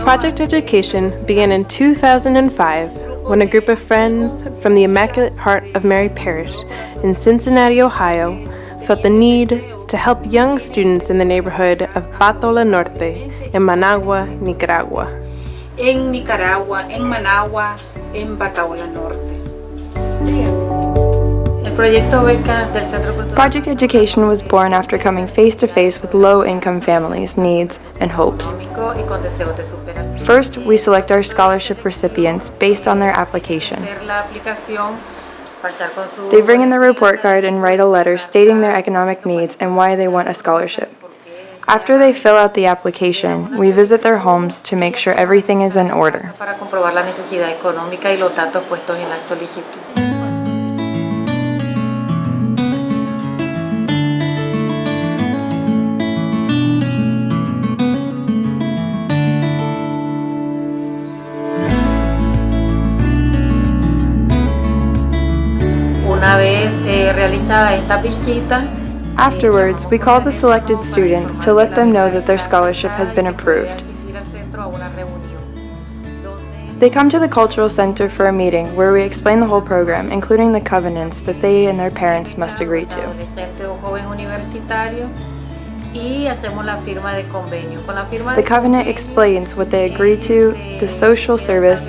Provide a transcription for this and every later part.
Project Education began in 2005 when a group of friends from the Immaculate Heart of Mary Parish in Cincinnati, Ohio, felt the need to help young students in the neighborhood of Patola Norte in Managua, Nicaragua. En Managua, en Patola Norte. Project Education was born after coming face-to-face with low-income families' needs and hopes. First, we select our scholarship recipients based on their application. They bring in their report card and write a letter stating their economic needs and why they want a scholarship. After they fill out the application, we visit their homes to make sure everything is in order. Afterwards, we call the selected students to let them know that their scholarship has been approved. They come to the Cultural Center for a meeting where we explain the whole program, including the covenants that they and their parents must agree to. The covenant explains what they agree to, the social service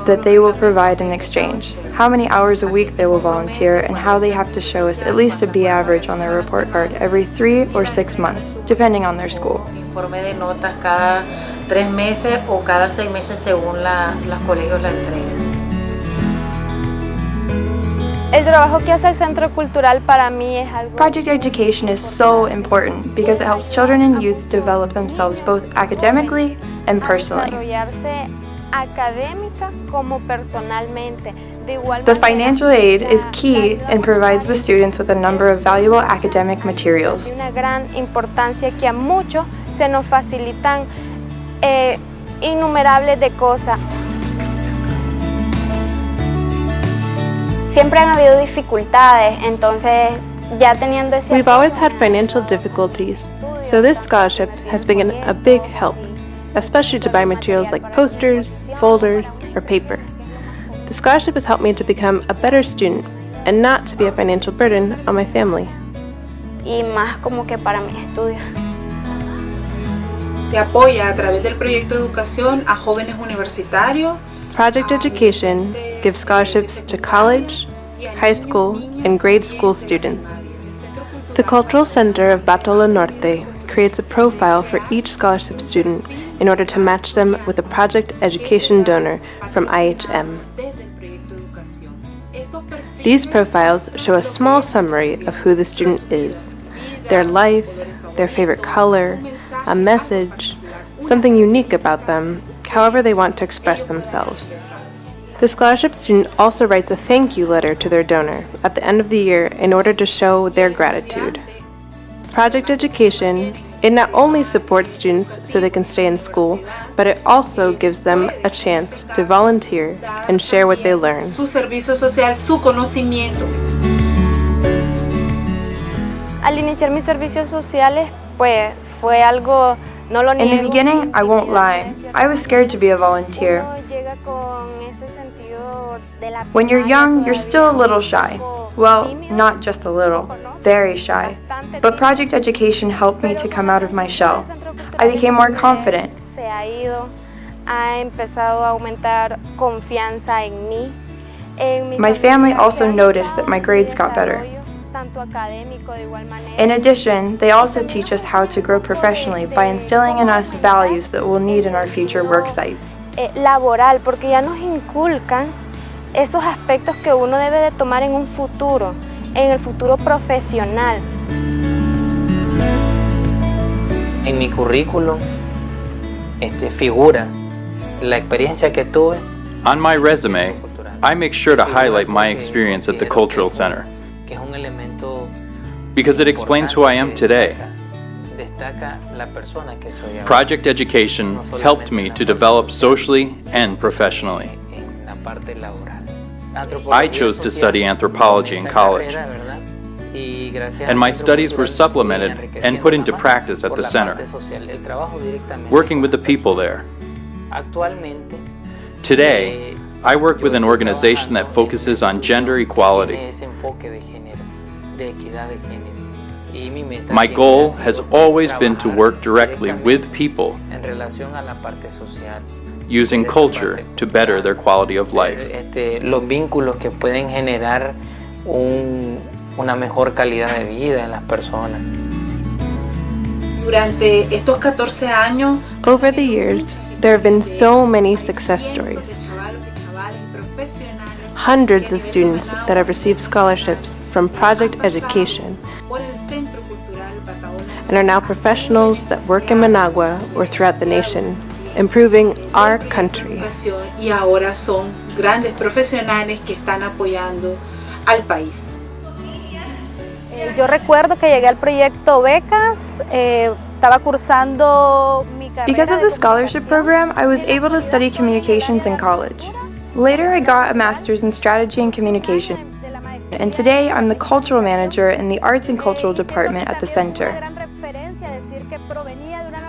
that they will provide in exchange, how many hours a week they will volunteer, and how they have to show us at least a B average on their report card every 3 or 6 months, depending on their school. Project Education is so important because it helps children and youth develop themselves both academically and personally. The financial aid is key and provides the students with a number of valuable academic materials. We've always had financial difficulties, so this scholarship has been a big help, especially to buy materials like posters, folders, or paper. The scholarship has helped me to become a better student and not to be a financial burden on my family. Se apoya a través del proyecto de educación a jóvenes universitarios. Project Education gives scholarships to college, high school, and grade school students. The Cultural Center of Patola Norte creates a profile for each scholarship student in order to match them with a Project Education donor from IHM. These profiles show a small summary of who the student is, their life, their favorite color, a message, something unique about them, however they want to express themselves. The scholarship student also writes a thank you letter to their donor at the end of the year in order to show their gratitude. Project Education, it not only supports students so they can stay in school, but it also gives them a chance to volunteer and share what they learn. Su servicio social, su conocimiento. Al iniciar mis servicios sociales, pues fue algo, no lo niego. In the beginning, I won't lie, I was scared to be a volunteer. When you're young, you're still a little shy. Well, not just a little, very shy. But Project Education helped me to come out of my shell. I became more confident. My family also noticed that my grades got better. In addition, they also teach us how to grow professionally by instilling in us values that we'll need in our future work sites. Laboral, porque ya nos inculcan esos aspectos que uno debe de tomar en un futuro, en el futuro profesional. En mi currículum figura la experiencia que tuve. On my resume, I make sure to highlight my experience at the Cultural Center because it explains who I am today. Project Education helped me to develop socially and professionally. I chose to study anthropology in college. and my studies were supplemented and put into practice at the center, working with the people there. Today, I work with an organization that focuses on gender equality. My goal has always been to work directly with people, using culture to better their quality of life. Los vínculos que pueden generar una mejor calidad de vida en las personas. Durante estos 14 años, Over the years, there have been so many success stories. Hundreds of students that have received scholarships from Project Education and are now professionals that work in Managua or throughout the nation, improving our country. Y ahora son grandes profesionales que están apoyando al país. Yo recuerdo que llegué al proyecto becas, estaba cursando mi carrera. Because of the scholarship program, I was able to study communications in college. Later, I got a master's in strategy and communication, and today I'm the cultural manager in the arts and cultural department at the center.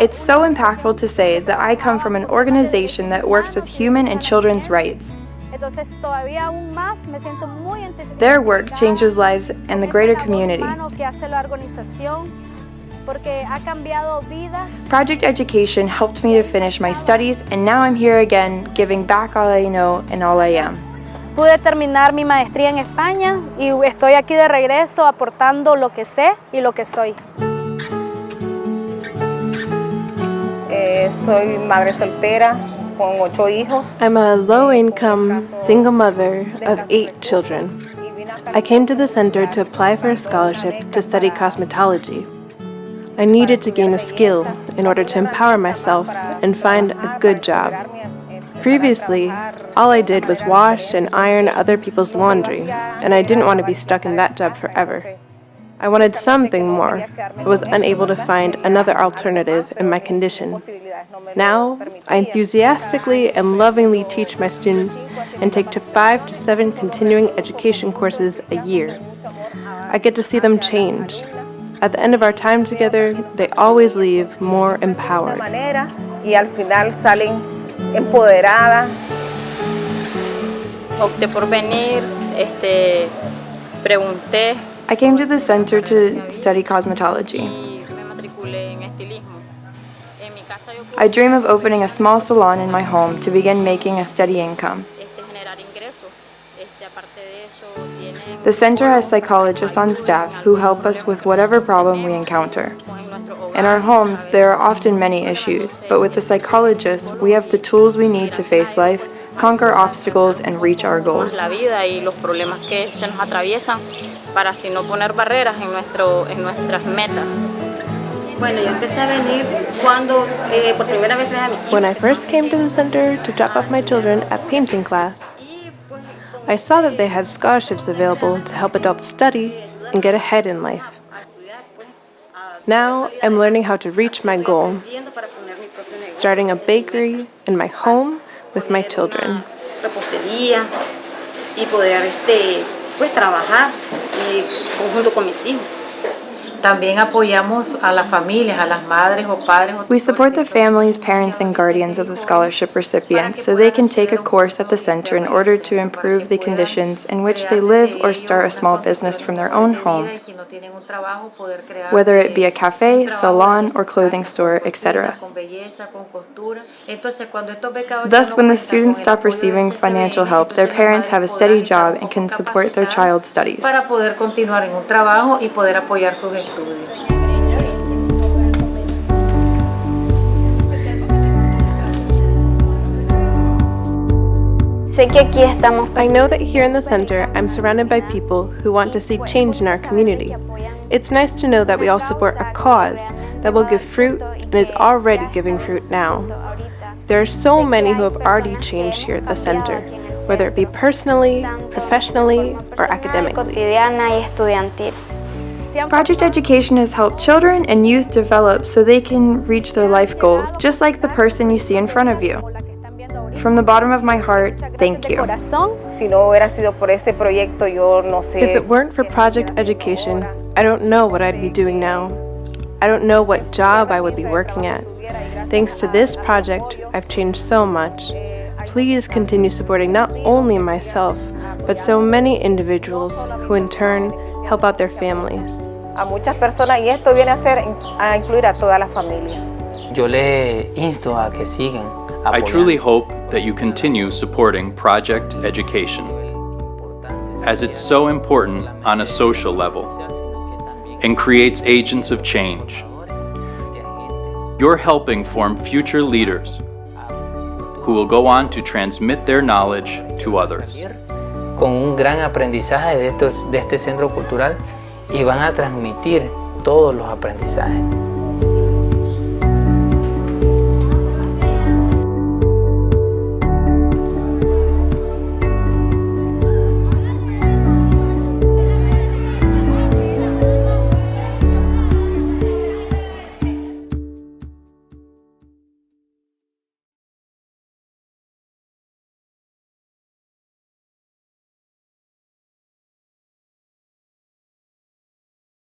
It's so impactful to say that I come from an organization that works with human and children's rights. Their work changes lives and the greater community. Project Education helped me to finish my studies, and now I'm here again, giving back all I know and all I am. Pude terminar mi maestría en España y estoy aquí de regreso aportando lo que sé y lo que soy. Soy madre soltera con 8 hijos. I'm a low-income, single mother of 8 children. I came to the center to apply for a scholarship to study cosmetology. I needed to gain a skill in order to empower myself and find a good job. Previously, all I did was wash and iron other people's laundry, and I didn't want to be stuck in that job forever. I wanted something more, but was unable to find another alternative in my condition. Now, I enthusiastically and lovingly teach my students and take to 5 to 7 continuing education courses a year. I get to see them change. At the end of our time together, they always leave more empowered. Y al final salen empoderadas. Opté por venir, pregunté. I came to the center to study cosmetology. I dream of opening a small salon in my home to begin making a steady income. The center has psychologists on staff who help us with whatever problem we encounter. In our homes, there are often many issues, but with the psychologists, we have the tools we need to face life, conquer obstacles, and reach our goals. La vida y los problemas que se nos atraviesan para así no poner barreras en nuestras metas. Bueno, yo empecé a venir cuando por primera vez traje a mi hijo. When I first came to the center to drop off my children at painting class, I saw that they had scholarships available to help adults study and get ahead in life. Now I'm learning how to reach my goal, starting a bakery in my home with my children. Repostería y poder pues trabajar y conjunto con mis hijos. También apoyamos a las familias, a las madres o padres. We support the families, parents, and guardians of the scholarship recipients so they can take a course at the center in order to improve the conditions in which they live or start a small business from their own home, whether it be a cafe, salon, or clothing store, etc. Thus, when the students stop receiving financial help, their parents have a steady job and can support their child's studies. Para poder continuar en un trabajo y poder apoyar sus estudios. Sé que aquí estamos. I know that here in the center, I'm surrounded by people who want to see change in our community. It's nice to know that we all support a cause that will give fruit and is already giving fruit now. There are so many who have already changed here at the center, whether it be personally, professionally, or academically. Cotidiana y estudiantil. Project Education has helped children and youth develop so they can reach their life goals, just like the person you see in front of you. From the bottom of my heart, thank you. Si no hubiera sido por ese proyecto, yo no sé. If it weren't for Project Education, I don't know what I'd be doing now. I don't know what job I would be working at. Thanks to this project, I've changed so much. Please continue supporting not only myself, but so many individuals who in turn help out their families. A muchas personas, y esto viene a incluir a toda la familia. Yo le insto a que sigan apoyando. I truly hope that you continue supporting Project Education, as it's so important on a social level and creates agents of change. You're helping form future leaders who will go on to transmit their knowledge to others. Con un gran aprendizaje de este centro cultural y van a transmitir todos los aprendizajes.